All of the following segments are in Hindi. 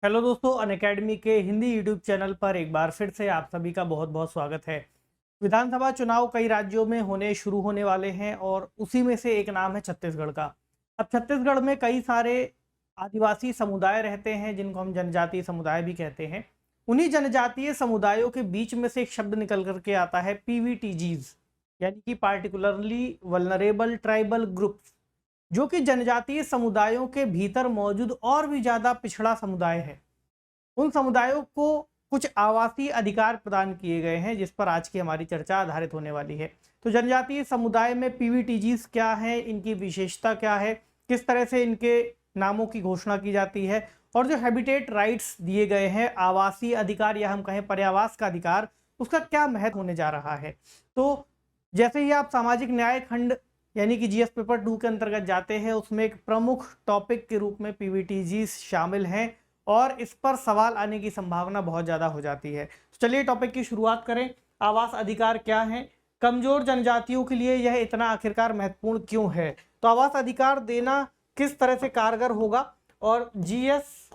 हेलो दोस्तों, अनअकैडमी के हिंदी यूट्यूब चैनल पर एक बार फिर से आप सभी का बहुत बहुत स्वागत है। विधानसभा चुनाव कई राज्यों में शुरू होने वाले हैं और उसी में से एक नाम है छत्तीसगढ़ का। अब छत्तीसगढ़ में कई सारे आदिवासी समुदाय रहते हैं जिनको हम जनजातीय समुदाय भी कहते हैं। उन्हीं जनजातीय समुदायों के बीच में से एक शब्द निकल करके आता है पीवीटीजीज, यानी कि पार्टिकुलरली वल्नरेबल ट्राइबल ग्रुप्स, जो कि जनजातीय समुदायों के भीतर मौजूद और भी ज्यादा पिछड़ा समुदाय है। उन समुदायों को कुछ आवासीय अधिकार प्रदान किए गए हैं, जिस पर आज की हमारी चर्चा आधारित होने वाली है। तो जनजातीय समुदाय में पीवीटीजीज क्या है, इनकी विशेषता क्या है, किस तरह से इनके नामों की घोषणा की जाती है, और जो हैबिटेट राइट्स दिए गए हैं, आवासीय अधिकार या हम कहें पर्यावास का अधिकार, उसका क्या महत्व होने जा रहा है। तो जैसे ही आप सामाजिक न्याय खंड यानी कि जीएस पेपर 2 के अंतर्गत जाते हैं, उसमें एक प्रमुख टॉपिक के रूप में पीवीटीजीज शामिल हैं और इस पर सवाल आने की संभावना बहुत ज़्यादा हो जाती है। तो चलिए टॉपिक की शुरुआत करें। आवास अधिकार क्या है, कमजोर जनजातियों के लिए यह इतना आखिरकार महत्वपूर्ण क्यों है, तो आवास अधिकार देना किस तरह से कारगर होगा, और जीएस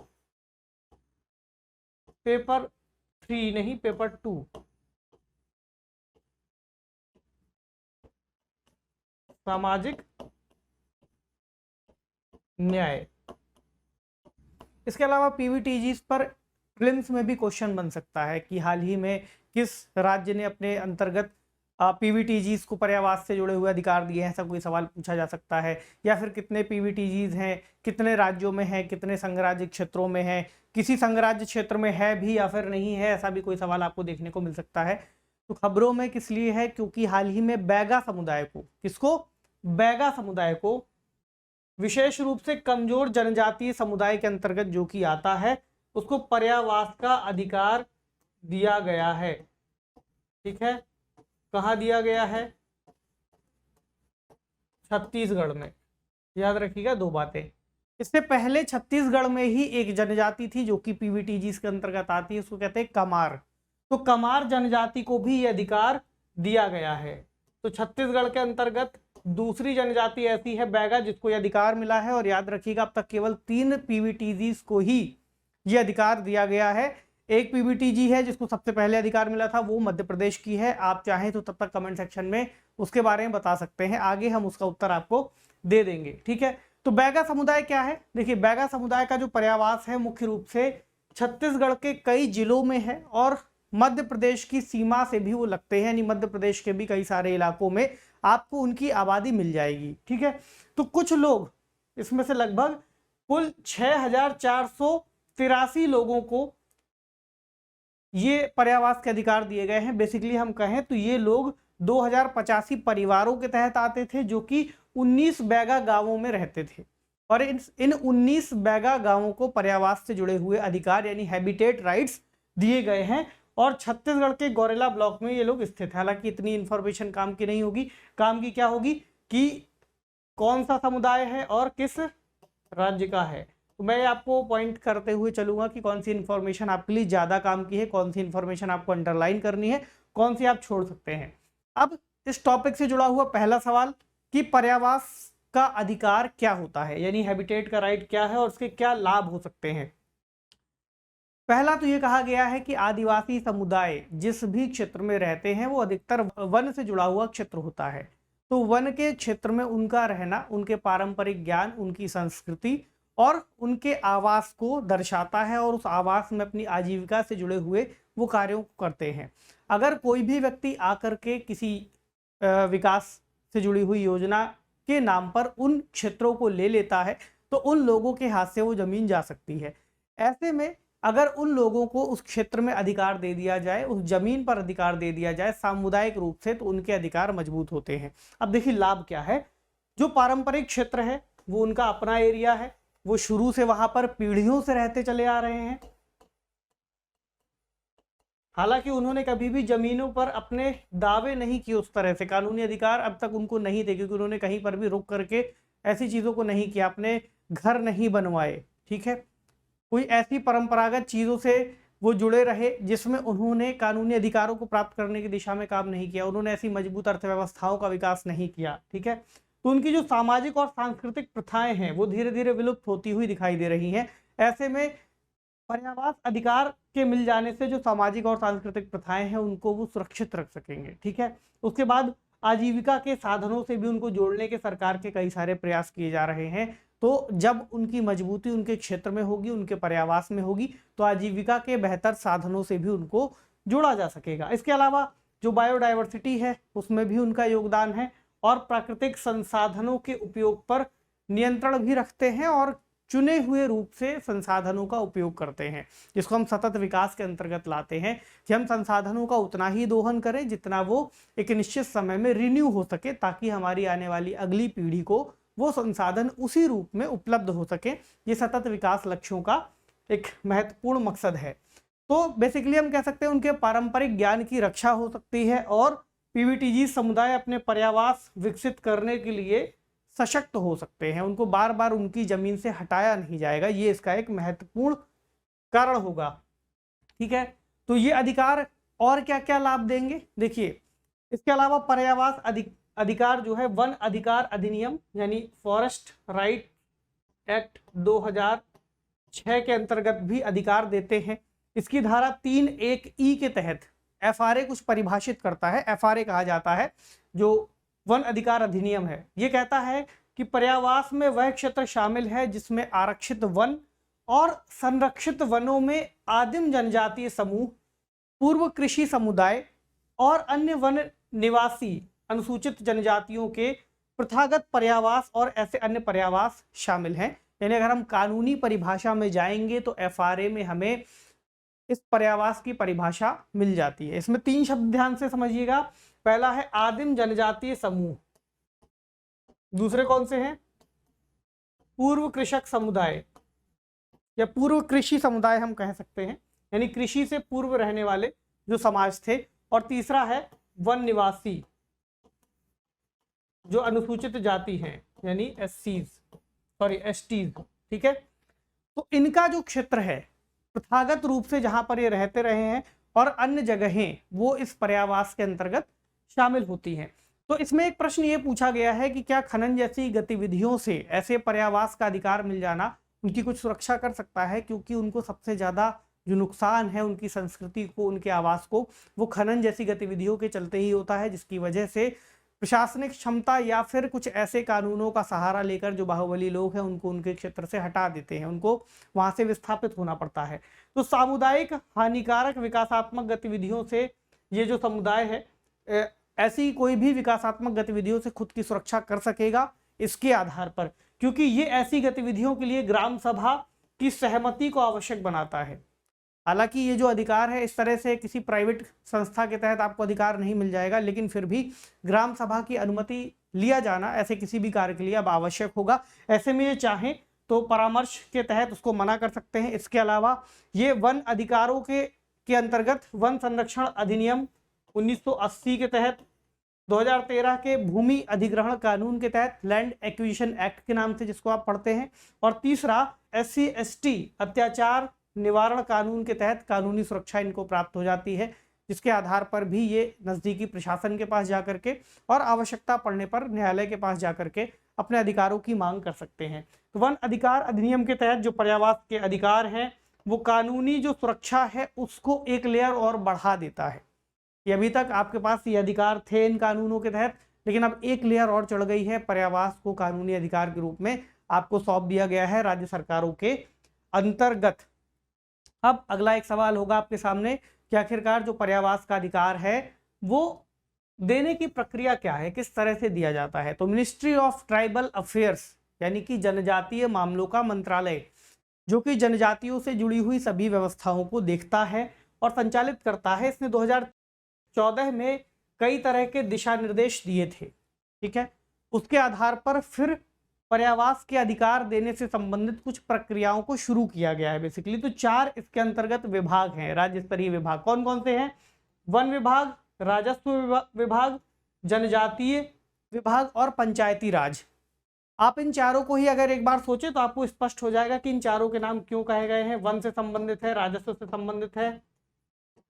पेपर 3 नहीं, पेपर 2 सामाजिक न्याय। इसके अलावा पीवीटीजीज पर प्रीलिम्स में भी क्वेश्चन बन सकता है कि हाल ही में किस राज्य ने अपने अंतर्गत पीवीटीजीज को पर्यावास से जुड़े हुए अधिकार दिए हैं, ऐसा कोई सवाल पूछा जा सकता है। या फिर कितने पीवीटीजीज हैं, कितने राज्यों में हैं, कितने संघराज्य क्षेत्रों में हैं, किसी संघराज्य क्षेत्र में है भी या फिर नहीं है, ऐसा भी कोई सवाल आपको देखने को मिल सकता है। तो खबरों में किस लिए है, क्योंकि हाल ही में बैगा समुदाय को, किसको, बैगा समुदाय को, विशेष रूप से कमजोर जनजातीय समुदाय के अंतर्गत जो कि आता है, उसको पर्यावास का अधिकार दिया गया है। ठीक है, कहाँ दिया गया है, छत्तीसगढ़ में। याद रखिएगा दो बातें। इससे पहले छत्तीसगढ़ में ही एक जनजाति थी जो कि पीवीटीजी के अंतर्गत आती है, उसको कहते हैं कमार। तो कमार जनजाति को भी ये अधिकार दिया गया है। तो छत्तीसगढ़ के अंतर्गत दूसरी जनजाति ऐसी है बैगा, जिसको यह अधिकार मिला है। और याद रखिएगा अब तक केवल 3 पीवीटीजीज को ही यह अधिकार दिया गया है। एक पीवीटीजी है जिसको सबसे पहले अधिकार मिला था, वो मध्य प्रदेश की है। आप चाहें तो तब तक कमेंट सेक्शन में उसके बारे में बता सकते हैं, आगे हम उसका उत्तर आपको दे देंगे। ठीक है, तो बैगा समुदाय क्या है। देखिए, बैगा समुदाय का जो पर्यावास है मुख्य रूप से छत्तीसगढ़ के कई जिलों में है और मध्य प्रदेश की सीमा से भी वो लगते हैं, यानी मध्य प्रदेश के भी कई सारे इलाकों में आपको उनकी आबादी मिल जाएगी। ठीक है, तो कुछ लोग इसमें से लगभग कुल 6483 लोगों को ये पर्यावास के अधिकार दिए गए हैं। बेसिकली हम कहें तो ये लोग 2085 परिवारों के तहत आते थे, जो कि 19 बैगा गांवों में रहते थे। और इन 19 बैगा गांवों को पर्यावास से जुड़े हुए अधिकार यानी हैबिटेट राइट्स दिए गए हैं। और छत्तीसगढ़ के गौरेला ब्लॉक में ये लोग स्थित है। हालांकि इतनी इंफॉर्मेशन काम की नहीं होगी, काम की क्या होगी कि कौन सा समुदाय है और किस राज्य का है। तो मैं आपको पॉइंट करते हुए चलूंगा कि कौन सी इंफॉर्मेशन आपके लिए ज्यादा काम की है, कौन सी इंफॉर्मेशन आपको अंडरलाइन करनी है, कौन सी आप छोड़ सकते हैं। अब इस टॉपिक से जुड़ा हुआ पहला सवाल कि पर्यावास का अधिकार क्या होता है, यानी हैबिटेट का राइट क्या है और उसके क्या लाभ हो सकते हैं। पहला तो ये कहा गया है कि आदिवासी समुदाय जिस भी क्षेत्र में रहते हैं वो अधिकतर वन से जुड़ा हुआ क्षेत्र होता है। तो वन के क्षेत्र में उनका रहना उनके पारंपरिक ज्ञान, उनकी संस्कृति और उनके आवास को दर्शाता है, और उस आवास में अपनी आजीविका से जुड़े हुए वो कार्यों को करते हैं। अगर कोई भी व्यक्ति आकर के किसी विकास से जुड़ी हुई योजना के नाम पर उन क्षेत्रों को ले लेता है, तो उन लोगों के हाथ से वो जमीन जा सकती है। ऐसे में अगर उन लोगों को उस क्षेत्र में अधिकार दे दिया जाए, उस जमीन पर अधिकार दे दिया जाए सामुदायिक रूप से, तो उनके अधिकार मजबूत होते हैं। अब देखिए लाभ क्या है। जो पारंपरिक क्षेत्र है वो उनका अपना एरिया है, वो शुरू से वहां पर पीढ़ियों से रहते चले आ रहे हैं। हालांकि उन्होंने कभी भी जमीनों पर अपने दावे नहीं किए, उस तरह से कानूनी अधिकार अब तक उनको नहीं थे, क्योंकि उन्होंने कहीं पर भी रुक करके ऐसी चीजों को नहीं किया, अपने घर नहीं बनवाए। ठीक है, कोई ऐसी परंपरागत चीजों से वो जुड़े रहे जिसमें उन्होंने कानूनी अधिकारों को प्राप्त करने की दिशा में काम नहीं किया, उन्होंने ऐसी मजबूत अर्थव्यवस्थाओं का विकास नहीं किया। ठीक है, तो उनकी जो सामाजिक और सांस्कृतिक प्रथाएं हैं वो धीरे धीरे विलुप्त होती हुई दिखाई दे रही हैं। ऐसे में पर्यावास अधिकार के मिल जाने से जो सामाजिक और सांस्कृतिक प्रथाएं हैं उनको वो सुरक्षित रख सकेंगे। ठीक है, उसके बाद आजीविका के साधनों से भी उनको जोड़ने के सरकार के कई सारे प्रयास किए जा रहे हैं। तो जब उनकी मजबूती उनके क्षेत्र में होगी, उनके पर्यावास में होगी, तो आजीविका के बेहतर साधनों से भी उनको जोड़ा जा सकेगा। इसके अलावा जो बायोडाइवर्सिटी है उसमें भी उनका योगदान है, और प्राकृतिक संसाधनों के उपयोग पर नियंत्रण भी रखते हैं और चुने हुए रूप से संसाधनों का उपयोग करते हैं, जिसको हम सतत विकास के अंतर्गत लाते हैं कि हम संसाधनों का उतना ही दोहन करें जितना वो एक निश्चित समय में रिन्यू हो सके, ताकि हमारी आने वाली अगली पीढ़ी को वो संसाधन उसी रूप में उपलब्ध हो सके। ये सतत विकास लक्ष्यों का एक महत्वपूर्ण मकसद है। तो बेसिकली हम कह सकते हैं उनके पारंपरिक ज्ञान की रक्षा हो सकती है और पीवीटीजी समुदाय अपने पर्यावास विकसित करने के लिए सशक्त हो सकते हैं। उनको बार बार उनकी जमीन से हटाया नहीं जाएगा, ये इसका एक महत्वपूर्ण कारण होगा। ठीक है, तो ये अधिकार और क्या क्या लाभ देंगे, देखिए इसके अलावा पर्यावास अधिकार जो है वन अधिकार अधिनियम यानी फॉरेस्ट राइट एक्ट 2006 के अंतर्गत भी अधिकार देते हैं। इसकी धारा 3(1)E के तहत एफआरए कुछ परिभाषित करता है। एफआरए कहा जाता है जो वन अधिकार अधिनियम है। ये कहता है कि पर्यावास में वह क्षेत्र शामिल है जिसमें आरक्षित वन और संरक्षित वनों में आदिम जनजातीय समूह, पूर्व कृषि समुदाय और अन्य वन निवासी अनुसूचित जनजातियों के प्रथागत पर्यावास और ऐसे अन्य पर्यावास शामिल हैं। यानी अगर हम कानूनी परिभाषा में जाएंगे तो एफआरए में हमें इस पर्यावास की परिभाषा मिल जाती है। इसमें 3 शब्द ध्यान से समझिएगा। पहला है आदिम जनजातीय समूह, दूसरे कौन से हैं, पूर्व कृषक समुदाय या पूर्व कृषि समुदाय हम कह सकते हैं, यानी कृषि से पूर्व रहने वाले जो समाज थे, और तीसरा है वन निवासी जो अनुसूचित जाति हैं यानी एसटीज। ठीक है, तो इनका जो क्षेत्र है प्रथागत रूप से जहां पर ये रहते रहे हैं और अन्य जगहें वो इस पर्यावास के अंतर्गत शामिल होती हैं। तो इसमें एक प्रश्न ये पूछा गया है कि क्या खनन जैसी गतिविधियों से ऐसे पर्यावास का अधिकार मिल जाना उनकी कुछ सुरक्षा कर सकता है, क्योंकि उनको सबसे ज़्यादा जो नुकसान है उनकी संस्कृति को, उनके आवास को, वो खनन जैसी गतिविधियों के चलते ही होता है, जिसकी वजह से प्रशासनिक क्षमता या फिर कुछ ऐसे कानूनों का सहारा लेकर जो बाहुबली लोग हैं उनको उनके क्षेत्र से हटा देते हैं, उनको वहाँ से विस्थापित होना पड़ता है। तो सामुदायिक हानिकारक विकासात्मक गतिविधियों से ये जो समुदाय है ऐसी कोई भी विकासात्मक गतिविधियों से खुद की सुरक्षा कर सकेगा इसके आधार पर, क्योंकि ये ऐसी गतिविधियों के लिए ग्राम सभा की सहमति को आवश्यक बनाता है। हालांकि ये जो अधिकार है इस तरह से किसी प्राइवेट संस्था के तहत आपको अधिकार नहीं मिल जाएगा, लेकिन फिर भी ग्राम सभा की अनुमति लिया जाना ऐसे किसी भी कार्य के लिए अब आवश्यक होगा। ऐसे में ये चाहें तो परामर्श के तहत उसको मना कर सकते हैं। इसके अलावा ये वन अधिकारों के अंतर्गत वन संरक्षण अधिनियम 1980 के तहत, 2013 के भूमि अधिग्रहण कानून के तहत लैंड एक्विजिशन एक्ट के नाम से जिसको आप पढ़ते हैं, और तीसरा SC/ST अत्याचार निवारण कानून के तहत कानूनी सुरक्षा इनको प्राप्त हो जाती है, जिसके आधार पर भी ये नज़दीकी प्रशासन के पास जाकर के और आवश्यकता पड़ने पर न्यायालय के पास जाकर के अपने अधिकारों की मांग कर सकते हैं। तो वन अधिकार अधिनियम के तहत जो पर्यावास के अधिकार हैं वो कानूनी जो सुरक्षा है उसको एक लेयर और बढ़ा देता है। ये अभी तक आपके पास ये अधिकार थे इन कानूनों के तहत, लेकिन अब एक लेयर और चढ़ गई है, पर्यावास को कानूनी अधिकार के रूप में आपको सौंप दिया गया है राज्य सरकारों के अंतर्गत। अब अगला एक सवाल होगा आपके सामने कि आखिरकार जो पर्यावास का अधिकार है वो देने की प्रक्रिया क्या है, किस तरह से दिया जाता है। तो मिनिस्ट्री ऑफ ट्राइबल अफेयर्स यानी कि जनजातीय मामलों का मंत्रालय, जो कि जनजातियों से जुड़ी हुई सभी व्यवस्थाओं को देखता है और संचालित करता है, इसने 2014 में कई तरह के दिशा निर्देश दिए थे। ठीक है, उसके आधार पर फिर पर्यावास के अधिकार देने से संबंधित कुछ प्रक्रियाओं को शुरू किया गया है बेसिकली। तो 4 इसके अंतर्गत विभाग हैं, राज्य स्तरीय विभाग। कौन कौन से हैं? वन विभाग, राजस्व विभाग, जनजातीय विभाग और पंचायती राज। आप इन चारों को ही अगर एक बार सोचें तो आपको स्पष्ट हो जाएगा कि इन चारों के नाम क्यों कहे गए हैं। वन से संबंधित है, राजस्व से संबंधित है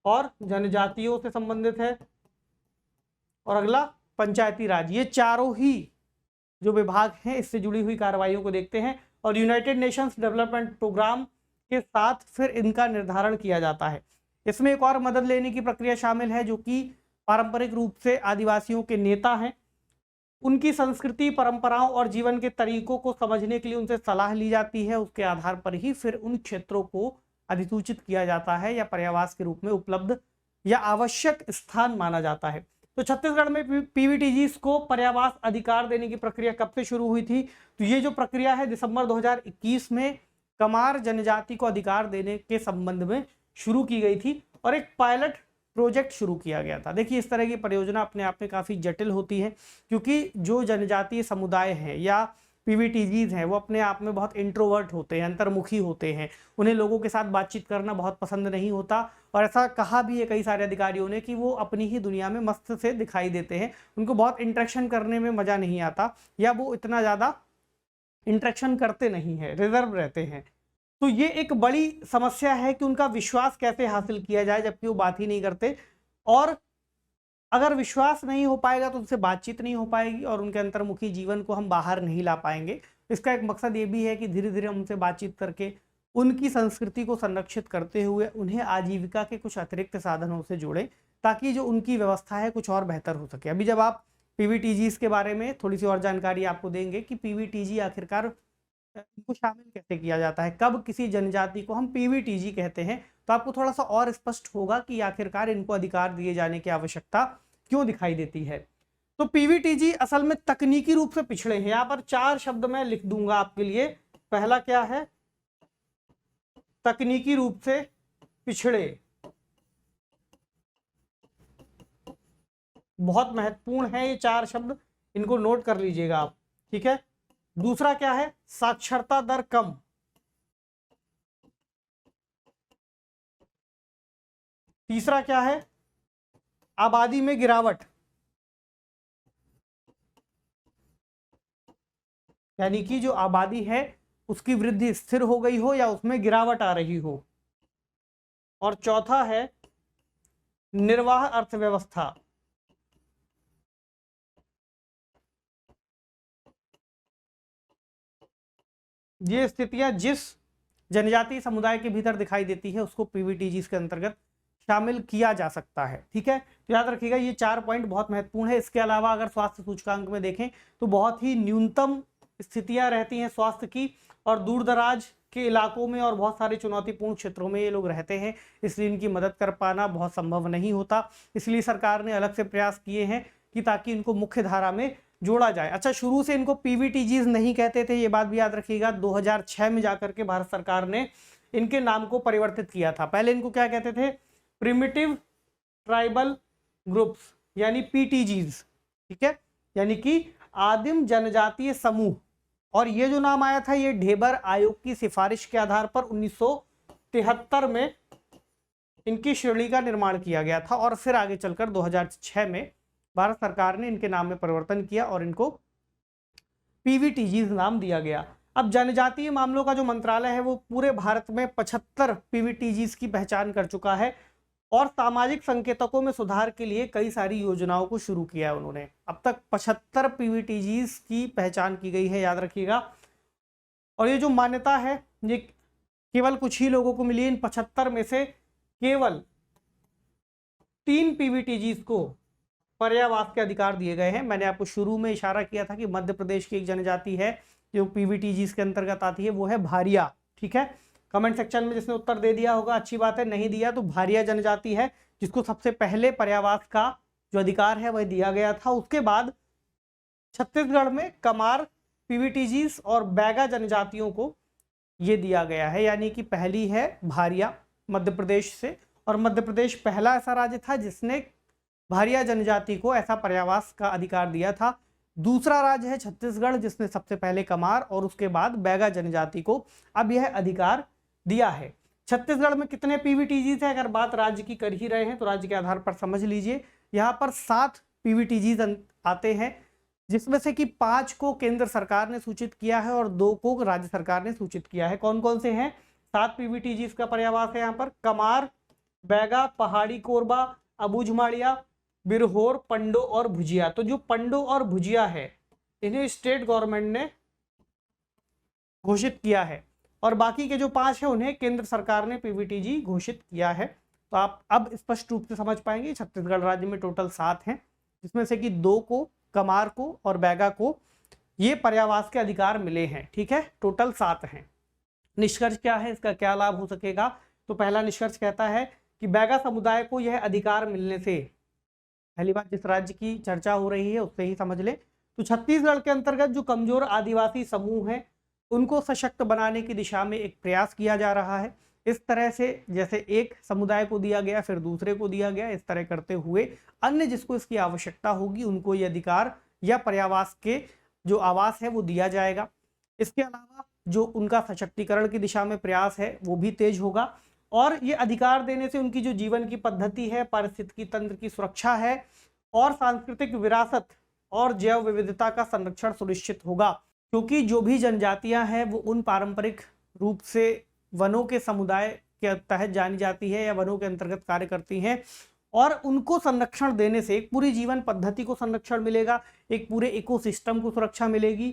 और जनजातियों से संबंधित है, और अगला पंचायती राज। ये चारों ही जो विभाग हैं इससे जुड़ी हुई कार्रवाइयों को देखते हैं और यूनाइटेड नेशंस डेवलपमेंट प्रोग्राम के साथ फिर इनका निर्धारण किया जाता है। इसमें एक और मदद लेने की प्रक्रिया शामिल है, जो कि पारंपरिक रूप से आदिवासियों के नेता हैं। उनकी संस्कृति, परंपराओं और जीवन के तरीकों को समझने के लिए उनसे सलाह ली जाती है। उसके आधार पर ही फिर उन क्षेत्रों को अधिसूचित किया जाता है या पर्यावास के रूप में उपलब्ध या आवश्यक स्थान माना जाता है। तो छत्तीसगढ़ में पीवीटीजीस को पर्यावास अधिकार देने की प्रक्रिया कब से शुरू हुई थी? तो ये जो प्रक्रिया है दिसंबर 2021 में कमार जनजाति को अधिकार देने के संबंध में शुरू की गई थी और एक पायलट प्रोजेक्ट शुरू किया गया था। देखिए, इस तरह की परियोजना अपने आप में काफ़ी जटिल होती है, क्योंकि जो जनजातीय समुदाय है या पीवीटीजीज हैं वो अपने आप में बहुत इंट्रोवर्ट होते हैं, अंतर्मुखी होते हैं। उन्हें लोगों के साथ बातचीत करना बहुत पसंद नहीं होता और ऐसा कहा भी है कई सारे अधिकारियों ने कि वो अपनी ही दुनिया में मस्त से दिखाई देते हैं। उनको बहुत इंटरेक्शन करने में मज़ा नहीं आता या वो इतना ज़्यादा इंटरेक्शन करते नहीं हैं, रिजर्व रहते हैं। तो ये एक बड़ी समस्या है कि उनका विश्वास कैसे हासिल किया जाए जबकि वो बात ही नहीं करते, और अगर विश्वास नहीं हो पाएगा तो उनसे बातचीत नहीं हो पाएगी और उनके अंतर्मुखी जीवन को हम बाहर नहीं ला पाएंगे। इसका एक मकसद ये भी है कि धीरे धीरे उनसे बातचीत करके उनकी संस्कृति को संरक्षित करते हुए उन्हें आजीविका के कुछ अतिरिक्त साधनों से जोड़ें, ताकि जो उनकी व्यवस्था है कुछ और बेहतर हो सके। अभी जब आप पीवीटीजीज के बारे में थोड़ी सी और जानकारी आपको देंगे कि पीवीटीजी आखिरकार इनको शामिल कैसे किया जाता है, कब किसी जनजाति को हम पीवीटीजी कहते हैं, तो आपको थोड़ा सा और स्पष्ट होगा कि आखिरकार इनको अधिकार दिए जाने की आवश्यकता क्यों दिखाई देती है। तो पीवीटीजी असल में तकनीकी रूप से पिछड़े हैं। यहाँ पर 4 शब्द मैं लिख दूंगा आपके लिए। पहला क्या है? तकनीकी रूप से पिछड़े। बहुत महत्वपूर्ण है ये 4 शब्द, इनको नोट कर लीजिएगा आप, ठीक है। दूसरा क्या है? साक्षरता दर कम। तीसरा क्या है? आबादी में गिरावट, यानी कि जो आबादी है उसकी वृद्धि स्थिर हो गई हो या उसमें गिरावट आ रही हो। और चौथा है निर्वाह अर्थव्यवस्था। ये स्थितियां जिस जनजातीय समुदाय के भीतर दिखाई देती है उसको पीवीटीजीज के अंतर्गत शामिल किया जा सकता है, ठीक है। तो याद रखिएगा ये 4 पॉइंट बहुत महत्वपूर्ण है। इसके अलावा अगर स्वास्थ्य सूचकांक में देखें तो बहुत ही न्यूनतम स्थितियां रहती हैं स्वास्थ्य की, और दूर दराज के इलाकों में और बहुत सारे चुनौतीपूर्ण क्षेत्रों में ये लोग रहते हैं, इसलिए इनकी मदद कर पाना बहुत संभव नहीं होता। इसलिए सरकार ने अलग से प्रयास किए हैं कि ताकि इनको मुख्य धारा में जोड़ा जाए। अच्छा, शुरू से इनको पीवीटीजीज नहीं कहते थे, ये बात भी याद रखिएगा। 2006 में जाकर के भारत सरकार ने इनके नाम को परिवर्तित किया था। पहले इनको क्या कहते थे? प्रिमिटिव ट्राइबल ग्रुप्स, यानी पीटीजीज, ठीक है, यानी कि आदिम जनजातीय समूह। और ये जो नाम आया था ये ढेबर आयोग की सिफारिश के आधार पर 1973 में इनकी श्रेणी का निर्माण किया गया था, और फिर आगे चलकर 2006 में भारत सरकार ने इनके नाम में परिवर्तन किया और इनको पीवीटीजीज नाम दिया गया। अब जनजातीय मामलों का जो मंत्रालय है वो पूरे भारत में 75 पीवीटीजीज की पहचान कर चुका है और सामाजिक संकेतकों में सुधार के लिए कई सारी योजनाओं को शुरू किया है उन्होंने। अब तक 75 पीवीटीजीज की पहचान की गई है, याद रखिएगा। और ये जो मान्यता है ये केवल कुछ ही लोगों को मिली है। इन 75 में से केवल 3 पीवीटीजीज को पर्यावास के अधिकार दिए गए हैं। मैंने आपको शुरू में इशारा किया था कि मध्य प्रदेश की एक जनजाति है जो पीवीटीजीज के अंतर्गत आती है, वो है भारिया, ठीक है। कमेंट सेक्शन में जिसने उत्तर दे दिया होगा अच्छी बात है, नहीं दिया तो भारिया जनजाति है जिसको सबसे पहले पर्यावास का जो अधिकार है वह दिया गया था। उसके बाद छत्तीसगढ़ में कमार, पीवीटीजीज और बैगा जनजातियों को ये दिया गया है, यानी कि पहली है भारिया मध्य प्रदेश से, और मध्य प्रदेश पहला ऐसा राज्य था जिसने भारिया जनजाति को ऐसा पर्यावास का अधिकार दिया था। दूसरा राज्य है छत्तीसगढ़ जिसने सबसे पहले कमार और उसके बाद बैगा जनजाति को अब यह अधिकार दिया है। छत्तीसगढ़ में कितने पीवीटीजीज है? अगर बात राज्य की कर ही रहे हैं तो राज्य के आधार पर समझ लीजिए। यहाँ पर 7 पीवीटीजीज आते हैं, जिसमें से कि 5 को केंद्र सरकार ने सूचित किया है और 2 को राज्य सरकार ने सूचित किया है। कौन कौन से हैं? 7 पीवीटीजीज का पर्यावास है यहाँ पर। कमार, बैगा, पहाड़ी कोरबा, अबूझमाड़िया, बिरहोर, पंडो और भुजिया। तो जो पंडो और भुजिया है इन्हें स्टेट गवर्नमेंट ने घोषित किया है। और बाकी के जो 5 है उन्हें केंद्र सरकार ने पीवीटीजी घोषित किया है। तो आप अब स्पष्ट रूप से समझ पाएंगे छत्तीसगढ़ राज्य में टोटल 7 हैं, जिसमें से कि 2 को, कमार को और बैगा को ये पर्यावास के अधिकार मिले हैं। ठीक है, टोटल 7 हैं। निष्कर्ष क्या है, इसका क्या लाभ हो सकेगा? तो पहला निष्कर्ष कहता है कि बैगा समुदाय को यह अधिकार मिलने से, पहली बात जिस राज्य की चर्चा हो रही है उससे ही समझ ले, तो छत्तीसगढ़ के अंतर्गत जो कमजोर आदिवासी समूह हैं उनको सशक्त बनाने की दिशा में एक प्रयास किया जा रहा है। इस तरह से जैसे एक समुदाय को दिया गया फिर दूसरे को दिया गया, इस तरह करते हुए अन्य जिसको इसकी आवश्यकता होगी उनको ये अधिकार या पर्यावास के जो आवास है वो दिया जाएगा। इसके अलावा जो उनका सशक्तिकरण की दिशा में प्रयास है वो भी तेज होगा और ये अधिकार देने से उनकी जो जीवन की पद्धति है, पारिस्थितिकी तंत्र की सुरक्षा है और सांस्कृतिक विरासत और जैव विविधता का संरक्षण सुनिश्चित होगा। क्योंकि जो भी जनजातियां हैं वो उन पारंपरिक रूप से वनों के समुदाय के तहत जानी जाती है या वनों के अंतर्गत कार्य करती हैं और उनको संरक्षण देने से एक पूरी जीवन पद्धति को संरक्षण मिलेगा, एक पूरे इकोसिस्टम को सुरक्षा मिलेगी,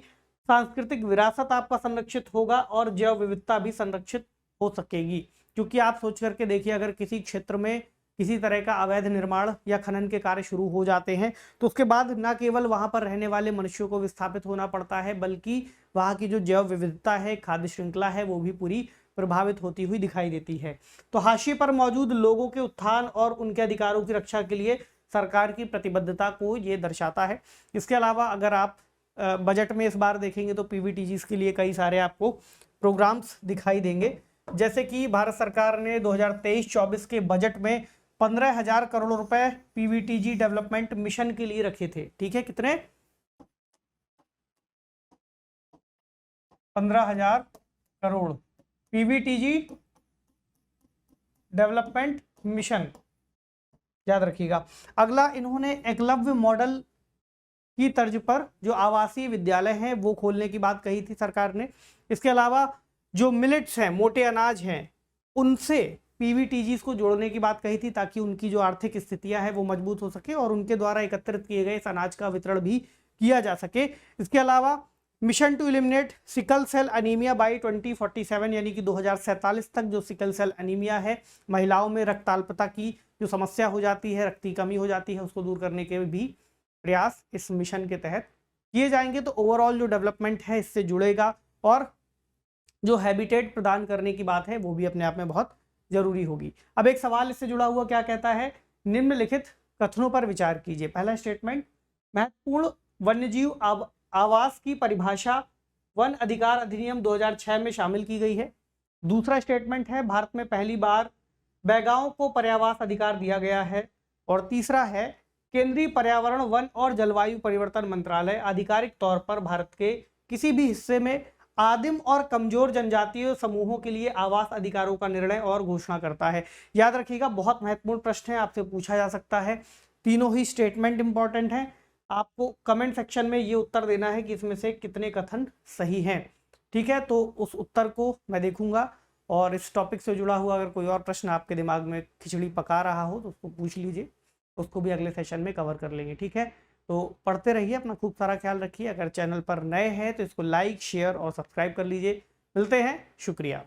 सांस्कृतिक विरासत आपका संरक्षित होगा और जैव विविधता भी संरक्षित हो सकेगी। क्योंकि आप सोच करके देखिए, अगर किसी क्षेत्र में किसी तरह का अवैध निर्माण या खनन के कार्य शुरू हो जाते हैं तो उसके बाद न केवल वहां पर रहने वाले मनुष्यों को विस्थापित होना पड़ता है, बल्कि वहां की जो जैव विविधता है, खाद्य श्रृंखला है, वो भी पूरी प्रभावित होती हुई दिखाई देती है। तो हाशिए पर मौजूद लोगों के उत्थान और उनके अधिकारों की रक्षा के लिए सरकार की प्रतिबद्धता को ये दर्शाता है। इसके अलावा अगर आप बजट में इस बार देखेंगे तो पीवीटीजी के लिए कई सारे आपको प्रोग्राम्स दिखाई देंगे, जैसे कि भारत सरकार ने 2023-24 के बजट में 15,000 करोड़ रुपए पीवीटीजी डेवलपमेंट मिशन के लिए रखे थे। ठीक है, कितने? 15,000 करोड़ पीवीटीजी डेवलपमेंट मिशन, याद रखिएगा। अगला, इन्होंने एकलव्य मॉडल की तर्ज पर जो आवासीय विद्यालय हैं वो खोलने की बात कही थी सरकार ने। इसके अलावा जो मिलेट्स हैं, मोटे अनाज हैं, उनसे पीवीटीजीज को जोड़ने की बात कही थी ताकि उनकी जो आर्थिक स्थितियां हैं वो मजबूत हो सके और उनके द्वारा एकत्रित किए गए इस अनाज का वितरण भी किया जा सके। इसके अलावा mission to eliminate sickle cell anaemia by 2047 यानी कि 2047 तक जो सिकल सेल अनीमिया है, महिलाओं में रक्ताल्पता की जो समस्या हो जाती है, रक्त की कमी हो जाती है, उसको दूर करने के भी प्रयास इस मिशन के तहत किए जाएंगे। तो ओवरऑल जो डेवलपमेंट है इससे जुड़ेगा और जो हैबिटेट प्रदान करने की बात है वो भी अपने आप में बहुत जरूरी होगी। अब एक सवाल इससे जुड़ा हुआ क्या कहता है, निम्नलिखित कथनों पर विचार कीजिए। पहला स्टेटमेंट, महत्वपूर्ण वन्यजीव आवास की परिभाषा वन अधिकार अधिनियम 2006 में शामिल की गई है। दूसरा स्टेटमेंट है, भारत में पहली बार बैगाओं को पर्यावास अधिकार दिया गया है। और तीसरा है, केंद्रीय पर्यावरण, वन और जलवायु परिवर्तन मंत्रालय आधिकारिक तौर पर भारत के किसी भी हिस्से में आदिम और कमजोर जनजातीय समूहों के लिए आवास अधिकारों का निर्णय और घोषणा करता है। याद रखिएगा, बहुत महत्वपूर्ण प्रश्न है, आपसे पूछा जा सकता है। तीनों ही स्टेटमेंट इंपॉर्टेंट हैं। आपको कमेंट सेक्शन में ये उत्तर देना है कि इसमें से कितने कथन सही हैं। ठीक है, तो उस उत्तर को मैं देखूंगा और इस टॉपिक से जुड़ा हुआ अगर कोई और प्रश्न आपके दिमाग में खिचड़ी पका रहा हो तो उसको पूछ लीजिए, उसको भी अगले सेशन में कवर कर लेंगे। ठीक है, तो पढ़ते रहिए, अपना खूब सारा ख्याल रखिए। अगर चैनल पर नए हैं तो इसको लाइक, शेयर और सब्सक्राइब कर लीजिए। मिलते हैं, शुक्रिया।